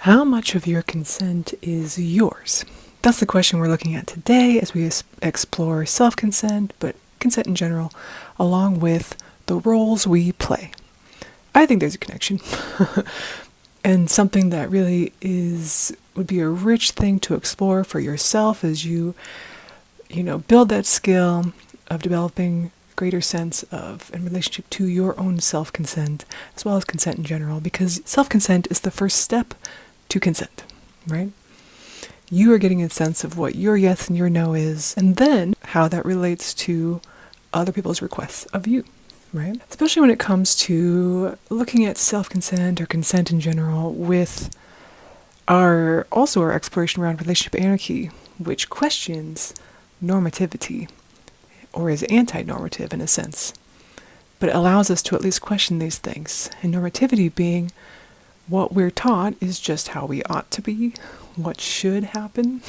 How much of your consent is yours? That's the question we're looking at today as we explore self-consent, but consent in general, along with the roles we play. I think there's a connection. And something that really would be a rich thing to explore for yourself as you build that skill of developing greater sense of in relationship to your own self-consent, as well as consent in general, because self-consent is the first step to consent, right? You are getting a sense of what your yes and your no is, and then how that relates to other people's requests of you, right? Especially when it comes to looking at self-consent or consent in general with our exploration around relationship anarchy, which questions normativity, or is anti-normative in a sense, but it allows us to at least question these things. And normativity being what we're taught is just how we ought to be, what should happen,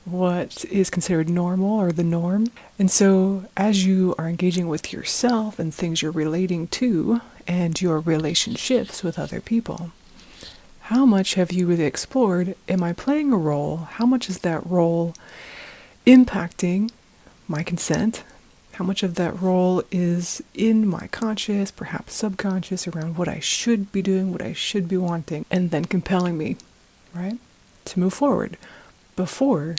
what is considered normal or the norm. And so as you are engaging with yourself and things you're relating to and your relationships with other people, how much have you really explored, am I playing a role? How much is that role impacting my consent? How much of that role is in my conscious, perhaps subconscious, around what I should be doing, what I should be wanting, and then compelling me, right, to move forward before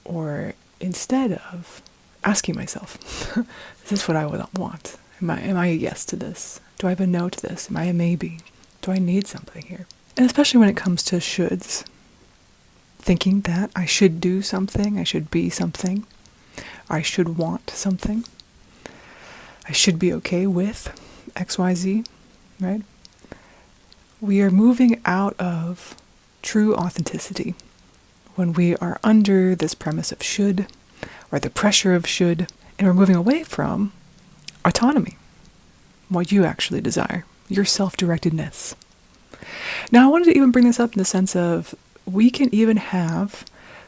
or instead of asking myself, is this what I would want? Am I a yes to this? Do I have a no to this? Am I a maybe? Do I need something here? And especially when it comes to shoulds, thinking that I should do something, I should be something, I should want something, I should be okay with XYZ, right? We are moving out of true authenticity when we are under this premise of should, or the pressure of should, and we're moving away from autonomy, what you actually desire, your self-directedness. Now, I wanted to even bring this up in the sense of we can even have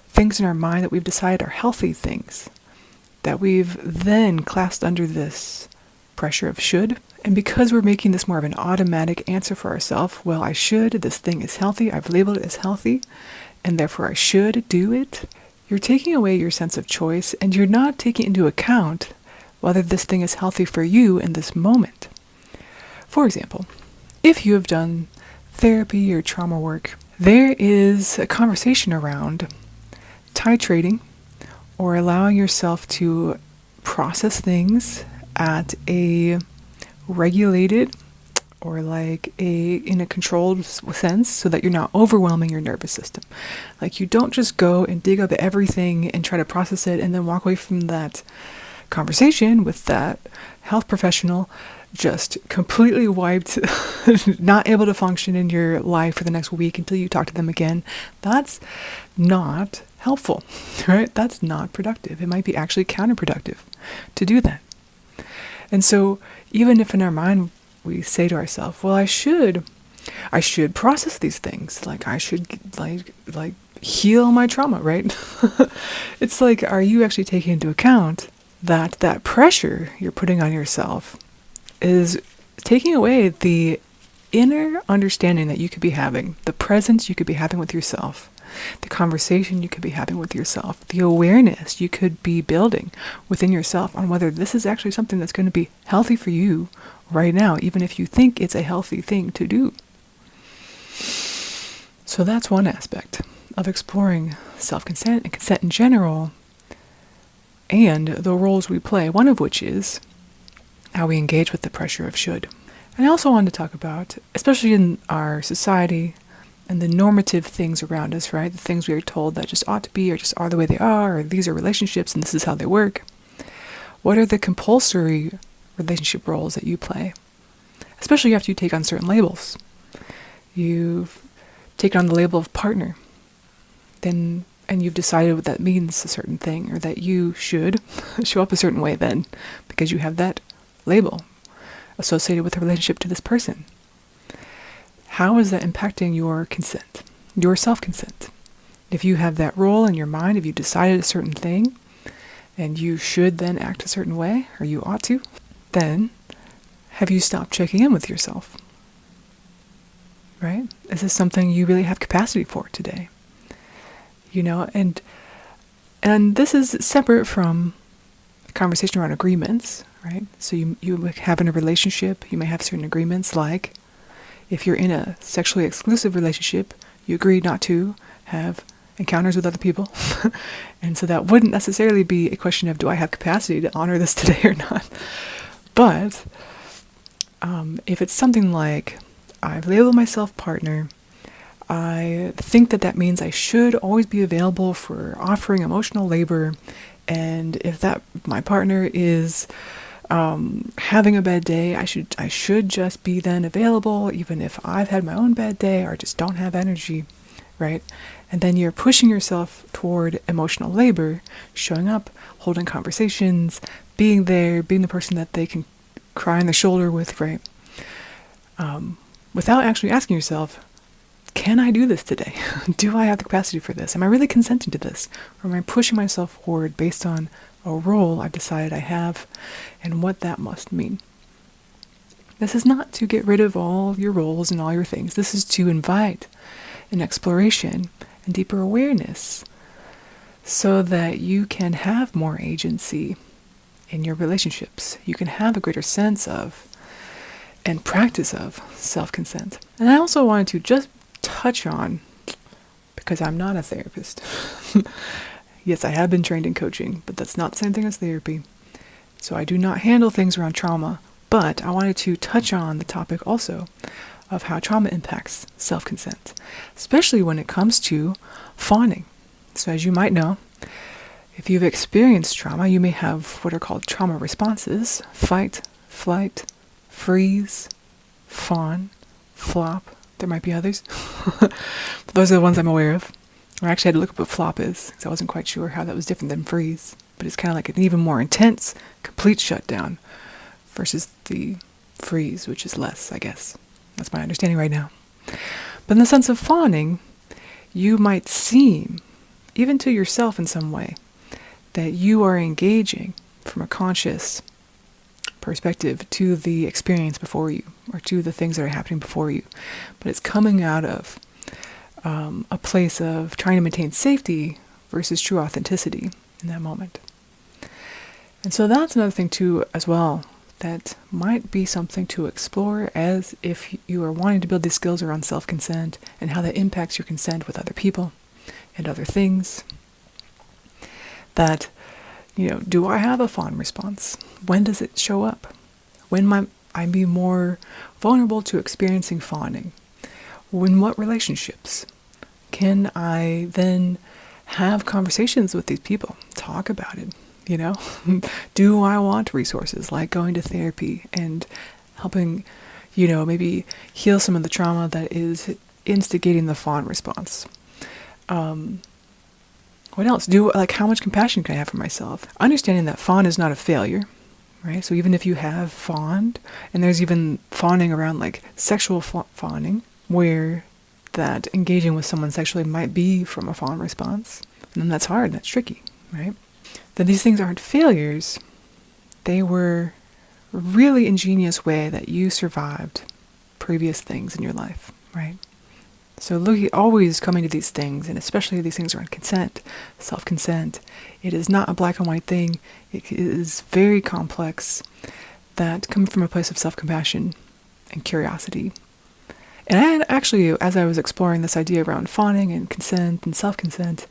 things in our mind that we've decided are healthy things, that we've then classed under this pressure of should. And because we're making this more of an automatic answer for ourselves, well, I should, this thing is healthy, I've labeled it as healthy, and therefore I should do it, you're taking away your sense of choice, and you're not taking into account whether this thing is healthy for you in this moment. For example, if you have done therapy or trauma work, there is a conversation around titrating or allowing yourself to process things at a regulated or in a controlled sense so that you're not overwhelming your nervous system. Like you don't just go and dig up everything and try to process it and then walk away from that conversation with that health professional just completely wiped, not able to function in your life for the next week until you talk to them again. That's not helpful, right? That's not productive. It might be actually counterproductive to do that. And so even if in our mind we say to ourselves, well, I should process these things. Like I should like heal my trauma, right? It's like, are you actually taking into account that pressure you're putting on yourself is taking away the inner understanding that you could be having, the presence you could be having with yourself, the conversation you could be having with yourself, the awareness you could be building within yourself on whether this is actually something that's going to be healthy for you right now, even if you think it's a healthy thing to do. So that's one aspect of exploring self-consent and consent in general, and the roles we play, one of which is how we engage with the pressure of should. And I also wanted to talk about, especially in our society and the normative things around us, right? The things we are told that just ought to be or just are the way they are, or these are relationships and this is how they work. What are the compulsory relationship roles that you play? Especially after you take on certain labels. You've taken on the label of partner, and you've decided what that means, a certain thing, or that you should show up a certain way then, because you have that label associated with a relationship to this person. How is that impacting your consent, your self-consent? If you have that role in your mind, if you decided a certain thing, and you should then act a certain way, or you ought to, then have you stopped checking in with yourself? right? Is this something you really have capacity for today? And this is separate from a conversation around agreements, right? So you have in a relationship, you may have certain agreements, like if you're in a sexually exclusive relationship, you agree not to have encounters with other people. And so that wouldn't necessarily be a question of, do I have capacity to honor this today or not? But if it's something like, I've labeled myself partner, I think that means I should always be available for offering emotional labor, and if my partner is having a bad day, I should just be then available, even if I've had my own bad day or just don't have energy, right? And then you're pushing yourself toward emotional labor, showing up, holding conversations, being there, being the person that they can cry on the shoulder with, right? Without actually asking yourself, can I do this today? Do I have the capacity for this? Am I really consenting to this? Or am I pushing myself forward based on a role I've decided I have and what that must mean? This is not to get rid of all your roles and all your things. This is to invite an exploration and deeper awareness so that you can have more agency in your relationships. You can have a greater sense of and practice of self-consent. And I also wanted to just touch on, because I'm not a therapist. Yes, I have been trained in coaching, but that's not the same thing as therapy. So I do not handle things around trauma, but I wanted to touch on the topic also of how trauma impacts self-consent, especially when it comes to fawning. So as you might know, if you've experienced trauma, you may have what are called trauma responses: fight, flight, freeze, fawn, flop. There might be others. But those are the ones I'm aware of. I actually had to look up what flop is, because I wasn't quite sure how that was different than freeze. But it's kind of like an even more intense, complete shutdown versus the freeze, which is less, I guess. That's my understanding right now. But in the sense of fawning, you might seem, even to yourself in some way, that you are engaging from a conscious perspective to the experience before you, or to the things that are happening before you. But it's coming out of a place of trying to maintain safety versus true authenticity in that moment. And so that's another thing too, as well, that might be something to explore as if you are wanting to build these skills around self-consent and how that impacts your consent with other people and other things. That, do I have a fawn response? When does it show up? When might I be more vulnerable to experiencing fawning? In what relationships? Can I then have conversations with these people? Talk about it, Do I want resources like going to therapy and helping, maybe heal some of the trauma that is instigating the fawn response? What else? How much compassion can I have for myself? Understanding that fawn is not a failure, right? So even if you have fawned, and there's even fawning around like sexual fawning, where that engaging with someone sexually might be from a fawn response, and then that's hard, that's tricky, right? That these things aren't failures. They were a really ingenious way that you survived previous things in your life, right? So always coming to these things, and especially these things around consent, self-consent, it is not a black and white thing. It is very complex, that coming from a place of self-compassion and curiosity. And I actually, as I was exploring this idea around fawning and consent and self-consent,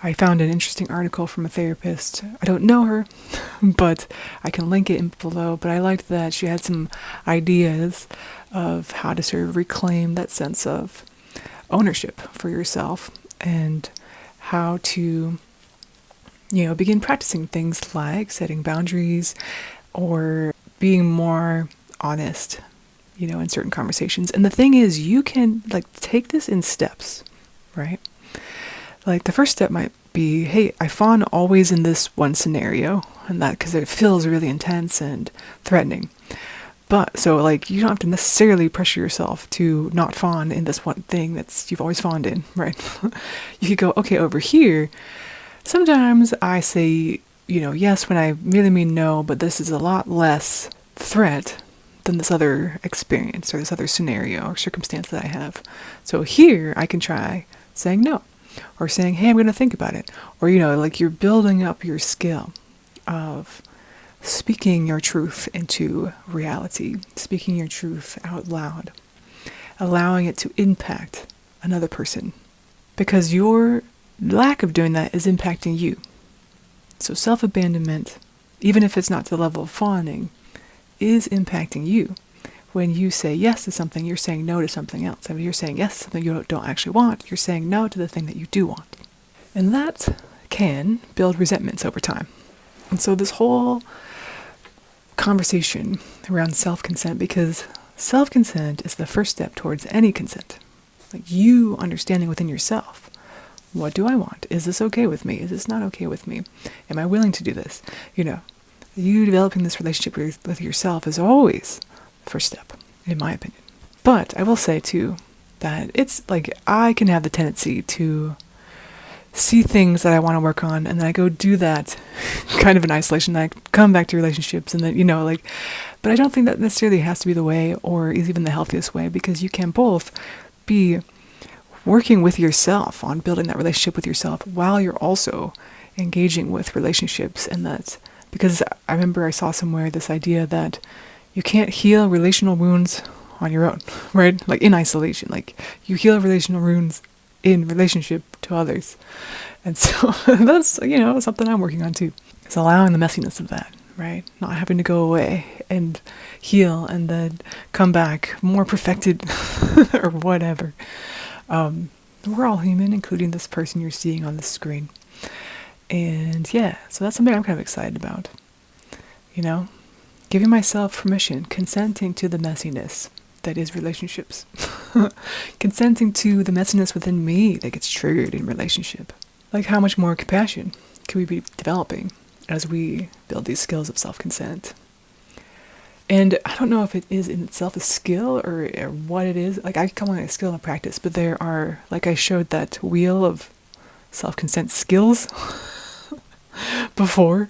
I found an interesting article from a therapist. I don't know her, but I can link it in below. But I liked that she had some ideas of how to sort of reclaim that sense of ownership for yourself, and how to, begin practicing things like setting boundaries or being more honest, in certain conversations. And the thing is, you can take this in steps, right? Like the first step might be, hey, I fawn always in this one scenario, and that because it feels really intense and threatening. But so you don't have to necessarily pressure yourself to not fawn in this one thing you've always fawned in, right? You could go, okay, over here, sometimes I say, yes when I really mean no, but this is a lot less threat than this other experience or this other scenario or circumstance that I have. So here I can try saying no, or saying, hey, I'm going to think about it. Or, like you're building up your skill of speaking your truth into reality, speaking your truth out loud, allowing it to impact another person. Because your lack of doing that is impacting you. So self-abandonment, even if it's not to the level of fawning, is impacting you. When you say yes to something, you're saying no to something else. If you're saying yes to something you don't actually want, you're saying no to the thing that you do want. And that can build resentments over time. And so this whole conversation around self-consent, because self-consent is the first step towards any consent. Like you understanding within yourself, what do I want? Is this okay with me? Is this not okay with me? Am I willing to do this? You developing this relationship with yourself is always the first step, in my opinion. But I will say, too, that it's like I can have the tendency to see things that I want to work on, and then I go do that kind of in isolation. I come back to relationships, and then, but I don't think that necessarily has to be the way, or is even the healthiest way, because you can both be working with yourself on building that relationship with yourself while you're also engaging with relationships. And that's because I remember I saw somewhere this idea that you can't heal relational wounds on your own, right? Like in isolation, like you heal relational wounds in relationship to others. And so that's, something I'm working on too. It's allowing the messiness of that, right? Not having to go away and heal and then come back more perfected or whatever. We're all human, including this person you're seeing on the screen. And yeah, so that's something I'm kind of excited about. Giving myself permission, consenting to the messiness that is relationships. Consenting to the messiness within me that gets triggered in relationship. Like how much more compassion can we be developing as we build these skills of self-consent? And I don't know if it is in itself a skill or what it is. Like I call it a skill and a practice, but there are, like I showed that wheel of self-consent skills before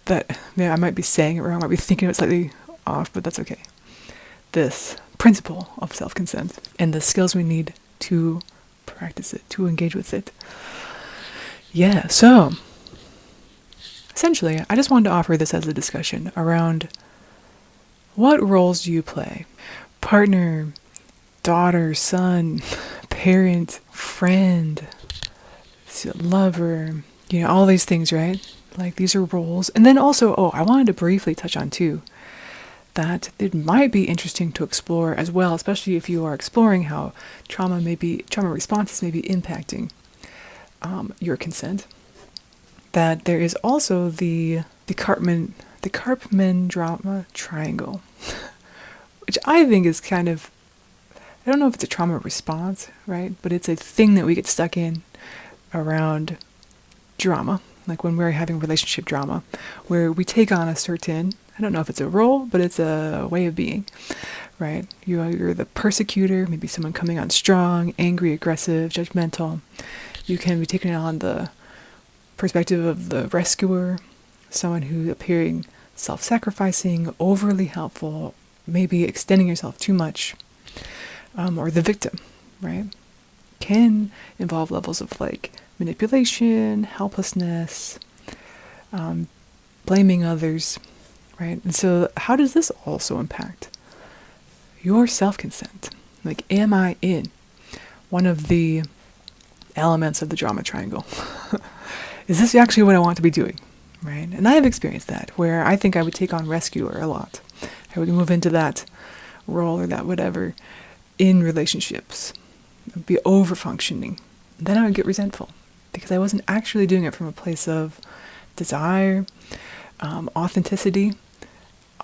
that, I might be saying it wrong, I might be thinking of it slightly off, but that's okay. This principle of self-consent and the skills we need to practice it, to engage with it. Yeah, so essentially, I just wanted to offer this as a discussion around what roles do you play? Partner, daughter, son, parent, friend, lover, all these things, right? Like these are roles. And then also, I wanted to briefly touch on too, that it might be interesting to explore as well, especially if you are exploring how trauma responses may be impacting your consent. That there is also the Karpman drama triangle, which I think is kind of, I don't know if it's a trauma response, right? But it's a thing that we get stuck in around drama, like when we're having relationship drama, where we take on a certain, I don't know if it's a role, but it's a way of being, right? You're the persecutor, maybe someone coming on strong, angry, aggressive, judgmental. You can be taking on the perspective of the rescuer, someone who's appearing self-sacrificing, overly helpful, maybe extending yourself too much, or the victim, right? Can involve levels of like manipulation, helplessness, blaming others, right? And so how does this also impact your self-consent? Like, am I in one of the elements of the drama triangle? Is this actually what I want to be doing, right? And I have experienced that, where I think I would take on rescuer a lot. I would move into that role or that whatever in relationships. I'd be over-functioning. Then I would get resentful because I wasn't actually doing it from a place of desire, authenticity,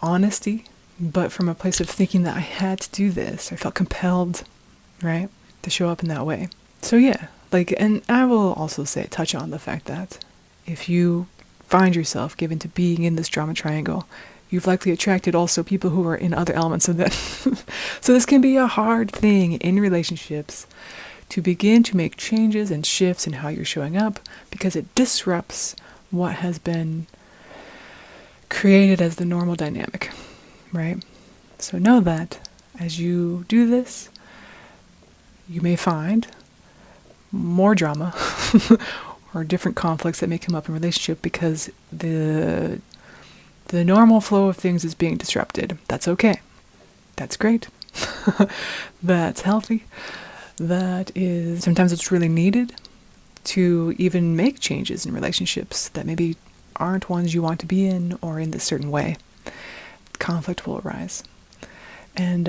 honesty, but from a place of thinking that I had to do this. I felt compelled, right, to show up in that way. So yeah, and I will also touch on the fact that if you find yourself given to being in this drama triangle, you've likely attracted also people who are in other elements of that. So this can be a hard thing in relationships to begin to make changes and shifts in how you're showing up, because it disrupts what has been created as the normal dynamic, right? So know that as you do this, you may find more drama or different conflicts that may come up in relationship because the normal flow of things is being disrupted. That's okay. That's great. That's healthy. That is sometimes it's really needed to even make changes in relationships that maybe aren't ones you want to be in or in this certain way. Conflict will arise. And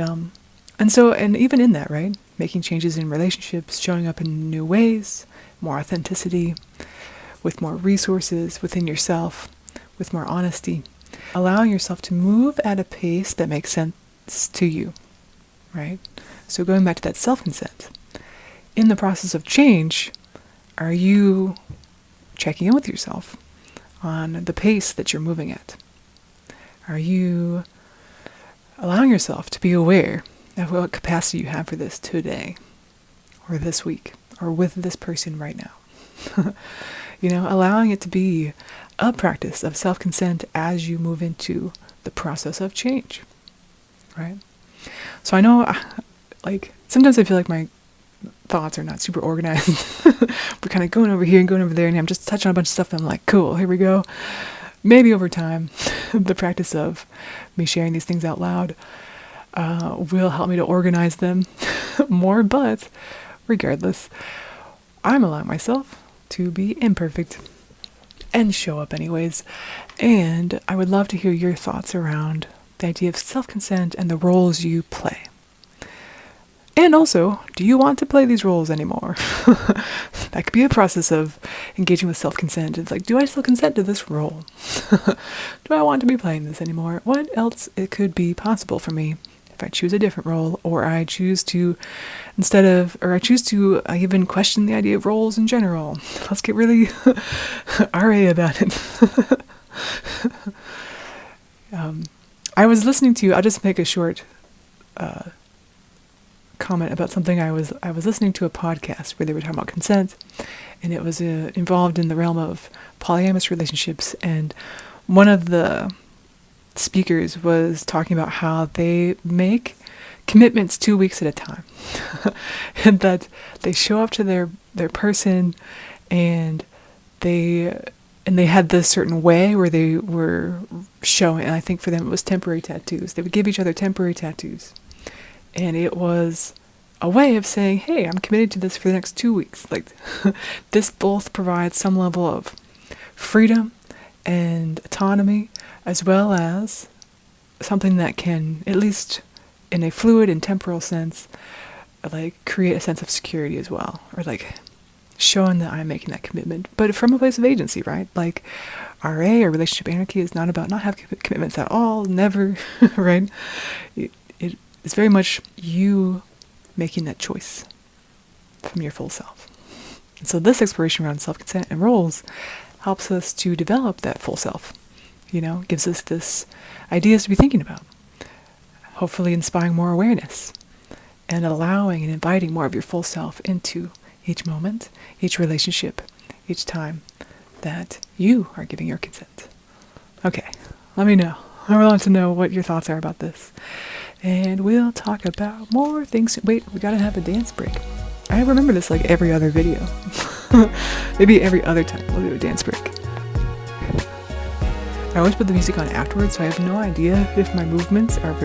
even in that, right? Making changes in relationships, showing up in new ways, more authenticity, with more resources within yourself, with more honesty, allowing yourself to move at a pace that makes sense to you, right? So going back to that self-consent, in the process of change, are you checking in with yourself on the pace that you're moving at? Are you allowing yourself to be aware of what capacity you have for this today, or this week, or with this person right now? Allowing it to be a practice of self-consent as you move into the process of change, right? So I know, sometimes I feel like my thoughts are not super organized. We're kind of going over here and going over there, and I'm just touching on a bunch of stuff, and I'm like, cool, here we go. Maybe over time, the practice of me sharing these things out loud will help me to organize them more, but regardless, I'm allowing myself to be imperfect and show up anyways. And I would love to hear your thoughts around the idea of self-consent and the roles you play. And also, do you want to play these roles anymore? That could be a process of engaging with self-consent. It's like, do I still consent to this role? Do I want to be playing this anymore? What else it could be possible for me if I choose a different role, or I choose to, I even question the idea of roles in general. Let's get really RA about it. I was listening to, I'll just make a short comment about something. I was listening to a podcast where they were talking about consent, and it was involved in the realm of polyamorous relationships, and one of the speakers was talking about how they make commitments 2 weeks at a time. And that they show up to their person, and they had this certain way where they were showing, and I think for them it was temporary tattoos. They would give each other temporary tattoos. And it was a way of saying, hey, I'm committed to this for the next 2 weeks. Like, this both provides some level of freedom and autonomy, as well as something that can, at least in a fluid and temporal sense, create a sense of security as well. Or showing that I'm making that commitment. But from a place of agency, right? RA, or relationship anarchy, is not about not having commitments at all, never, right? It's very much you making that choice from your full self. And so this exploration around self-consent and roles helps us to develop that full self. Gives us this ideas to be thinking about. Hopefully inspiring more awareness and allowing and inviting more of your full self into each moment, each relationship, each time that you are giving your consent. Okay, let me know. I want to know what your thoughts are about this. And we'll talk about more things. Wait, we gotta have a dance break. I remember this every other video. Maybe every other time we'll do a dance break. I always put the music on afterwards, so I have no idea if my movements are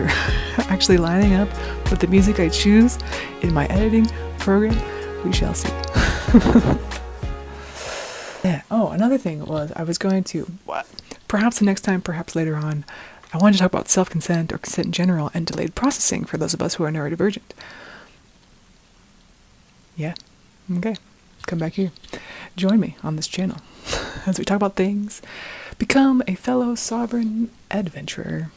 actually lining up with the music I choose in my editing program. We shall see. Yeah. Oh, another thing was I was going to, perhaps the next time, perhaps later on, I wanted to talk about self-consent or consent in general and delayed processing for those of us who are neurodivergent. Yeah. Okay. Come back here. Join me on this channel as we talk about things. Become a fellow sovereign adventurer.